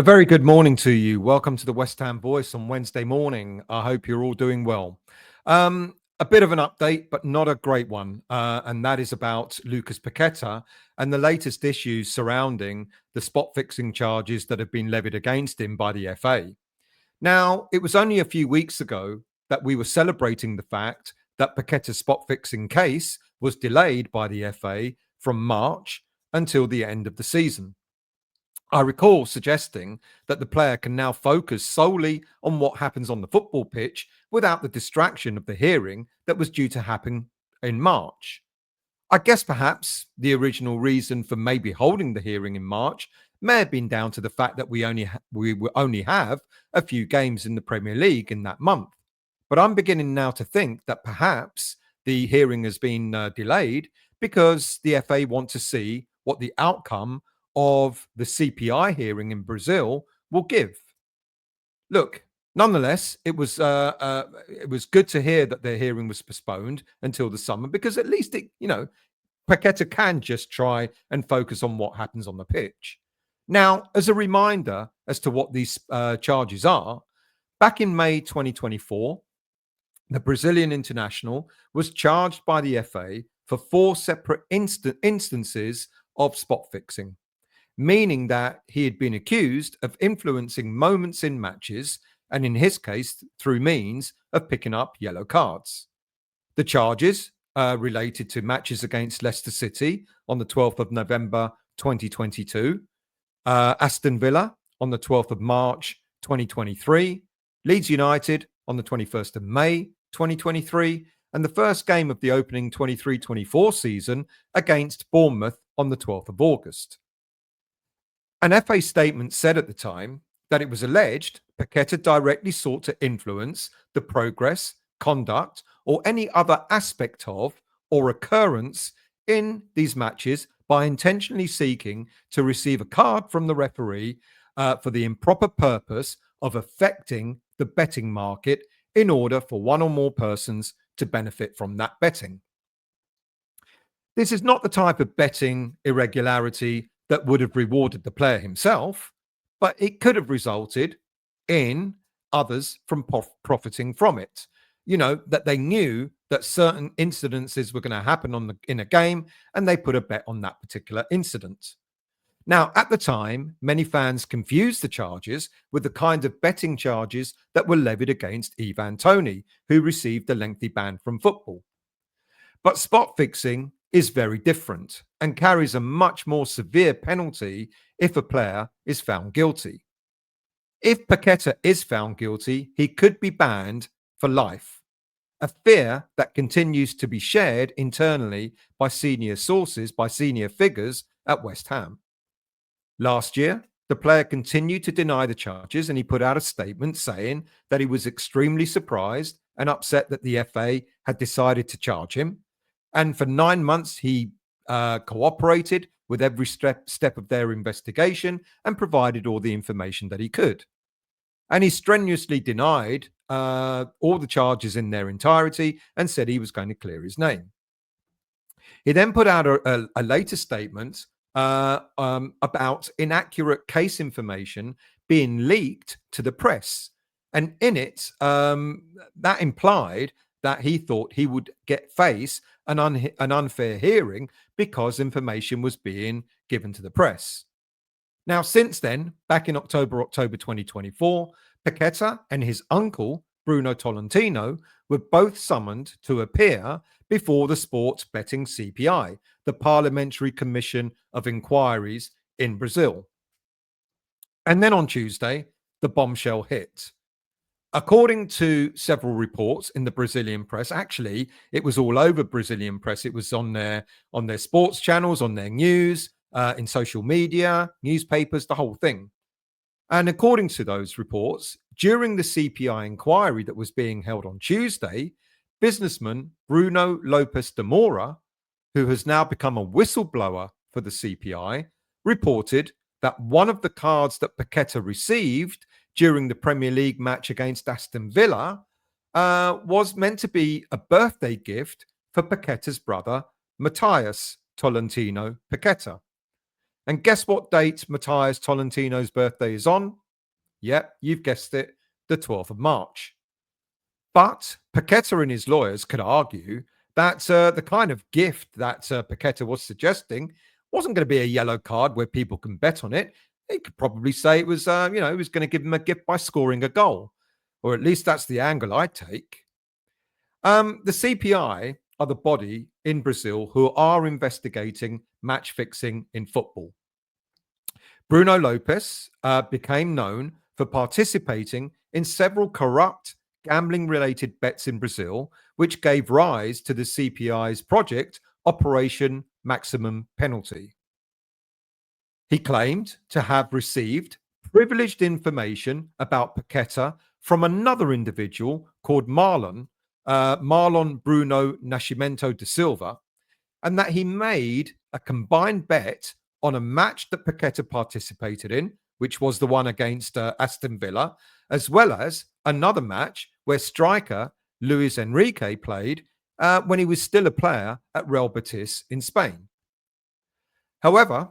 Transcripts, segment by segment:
A very good morning to you. Welcome to the West Ham Voice on Wednesday morning. I hope you're all doing well. A bit of an update, but not a great one. And that is about Lucas Paqueta and the latest issues surrounding the spot fixing charges that have been levied against him by the FA. Now, it was only a few weeks ago that we were celebrating the fact that Paqueta's spot fixing case was delayed by the FA from March until the end of the season. I recall suggesting that the player can now focus solely on what happens on the football pitch without the distraction of the hearing that was due to happen in March. I guess perhaps the original reason for maybe holding the hearing in March may have been down to the fact that we will only have a few games in the Premier League in that month. But I'm beginning now to think that perhaps the hearing has been delayed because the FA want to see what the outcome of the CPI hearing in Brazil will give. Look, nonetheless, it was good to hear that the hearing was postponed until the summer because at least Paqueta can just try and focus on what happens on the pitch. Now, as a reminder as to what these charges are, back in May 2024, the Brazilian international was charged by the FA for 4 separate instances of spot fixing, meaning that he had been accused of influencing moments in matches, and in his case, through means of picking up yellow cards. The charges related to matches against Leicester City on the 12th of November 2022, Aston Villa on the 12th of March 2023, Leeds United on the 21st of May 2023, and the first game of the opening 23-24 season against Bournemouth on the 12th of August. An FA statement said at the time that it was alleged Paqueta directly sought to influence the progress, conduct, or any other aspect of or occurrence in these matches by intentionally seeking to receive a card from the referee for the improper purpose of affecting the betting market in order for one or more persons to benefit from that betting. This is not the type of betting irregularity that would have rewarded the player himself, but it could have resulted in others from profiting from it. That they knew that certain incidences were going to happen in a game, and they put a bet on that particular incident. Now, at the time, many fans confused the charges with the kind of betting charges that were levied against Ivan Toney, who received a lengthy ban from football. But spot fixing is very different and carries a much more severe penalty if a player is found guilty. If Paqueta is found guilty, he could be banned for life, a fear that continues to be shared internally by senior figures at West Ham. Last year, the player continued to deny the charges, and he put out a statement saying that he was extremely surprised and upset that the FA had decided to charge him. And for 9 months, he cooperated with every step of their investigation and provided all the information that he could. And he strenuously denied all the charges in their entirety and said he was going to clear his name. He then put out a later statement about inaccurate case information being leaked to the press. And in it, that implied that he thought he would face an unfair hearing because information was being given to the press. Now, since then, back in October 2024, Paqueta and his uncle, Bruno Tolentino, were both summoned to appear before the Sports Betting CPI, the Parliamentary Commission of Inquiries in Brazil. And then on Tuesday, the bombshell hit. According to several reports in the Brazilian press, actually, it was all over Brazilian press. It was on their sports channels, on their news, in social media, newspapers, the whole thing. And according to those reports, during the CPI inquiry that was being held on Tuesday, businessman Bruno Lopez de Moura, who has now become a whistleblower for the CPI, reported that one of the cards that Paqueta received during the Premier League match against Aston Villa was meant to be a birthday gift for Paqueta's brother, Matthias Tolentino Paqueta. And guess what date Matthias Tolentino's birthday is on? Yep, you've guessed it, the 12th of March. But Paqueta and his lawyers could argue that the kind of gift that Paqueta was suggesting wasn't going to be a yellow card where people can bet on it. They could probably say it was, it was going to give him a gift by scoring a goal, or at least that's the angle I take. The CPI are the body in Brazil who are investigating match fixing in football. Bruno Lopez became known for participating in several corrupt gambling-related bets in Brazil, which gave rise to the CPI's project, Operation Maximum Penalty. He claimed to have received privileged information about Paqueta from another individual called Marlon Bruno Nascimento da Silva, and that he made a combined bet on a match that Paqueta participated in, which was the one against Aston Villa, as well as another match where striker Luis Enrique played when he was still a player at Real Betis in Spain. However,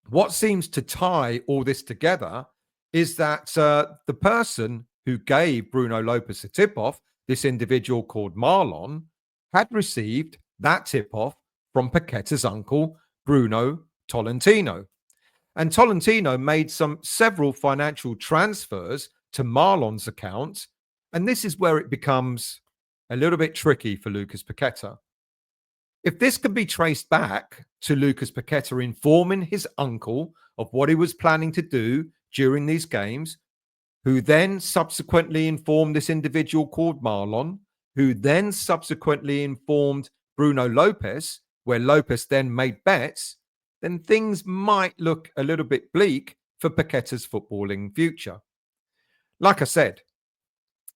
what seems to tie all this together is that the person who gave Bruno Lopez a tip-off, this individual called Marlon, had received that tip-off from Paqueta's uncle, Bruno Tolentino. And Tolentino made several financial transfers to Marlon's account. And this is where it becomes a little bit tricky for Lucas Paqueta. If this can be traced back to Lucas Paqueta informing his uncle of what he was planning to do during these games, who then subsequently informed this individual called Marlon, who then subsequently informed Bruno Lopez, where Lopez then made bets, then things might look a little bit bleak for Paqueta's footballing future. Like I said,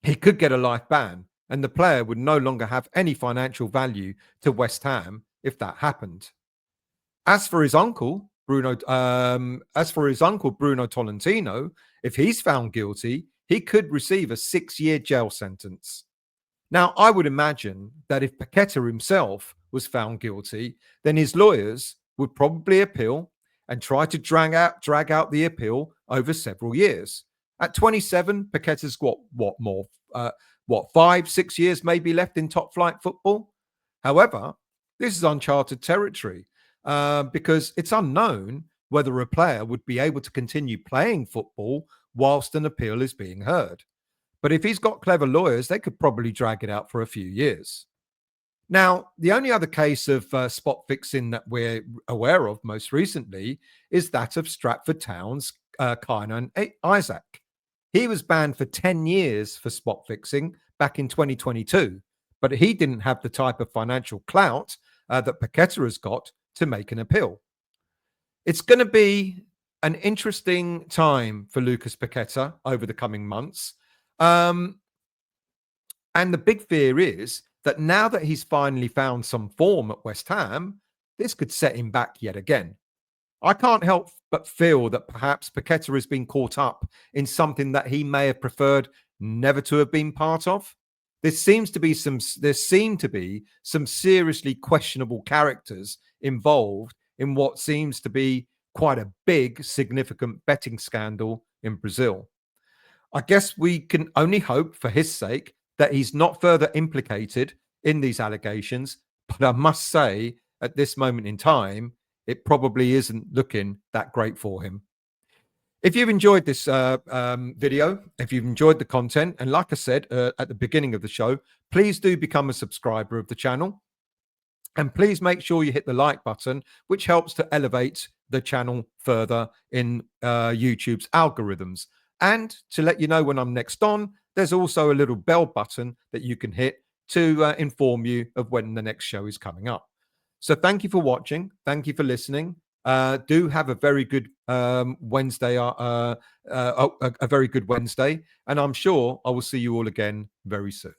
he could get a life ban, and the player would no longer have any financial value to West Ham if that happened. As for his uncle, Bruno Tolentino, if he's found guilty, he could receive a 6-year jail sentence. Now, I would imagine that if Paqueta himself was found guilty, then his lawyers would probably appeal and try to drag out the appeal over several years. At 27, Paqueta's got 5-6 years maybe left in top flight football. However, this is uncharted territory because it's unknown whether a player would be able to continue playing football whilst an appeal is being heard. But if he's got clever lawyers, they could probably drag it out for a few years. Now, the only other case of spot fixing that we're aware of most recently is that of Stratford Town's Kynan Isaac. He was banned for 10 years for spot fixing back in 2022, but he didn't have the type of financial clout that Paqueta has got to make an appeal. It's going to be an interesting time for Lucas Paqueta over the coming months. And the big fear is that now that he's finally found some form at West Ham, this could set him back yet again. I can't help but feel that perhaps Paqueta has been caught up in something that he may have preferred never to have been part of. There seem to be some seriously questionable characters involved in what seems to be quite a big, significant betting scandal in Brazil. I guess we can only hope for his sake that he's not further implicated in these allegations. But I must say, at this moment in time, it probably isn't looking that great for him. If you've enjoyed this video, if you've enjoyed the content, and like I said at the beginning of the show, please do become a subscriber of the channel. And please make sure you hit the like button, which helps to elevate the channel further in YouTube's algorithms. And to let you know when I'm next on, there's also a little bell button that you can hit to inform you of when the next show is coming up. So thank you for watching. Thank you for listening. Do have a very good Wednesday, a very good Wednesday. And I'm sure I will see you all again very soon.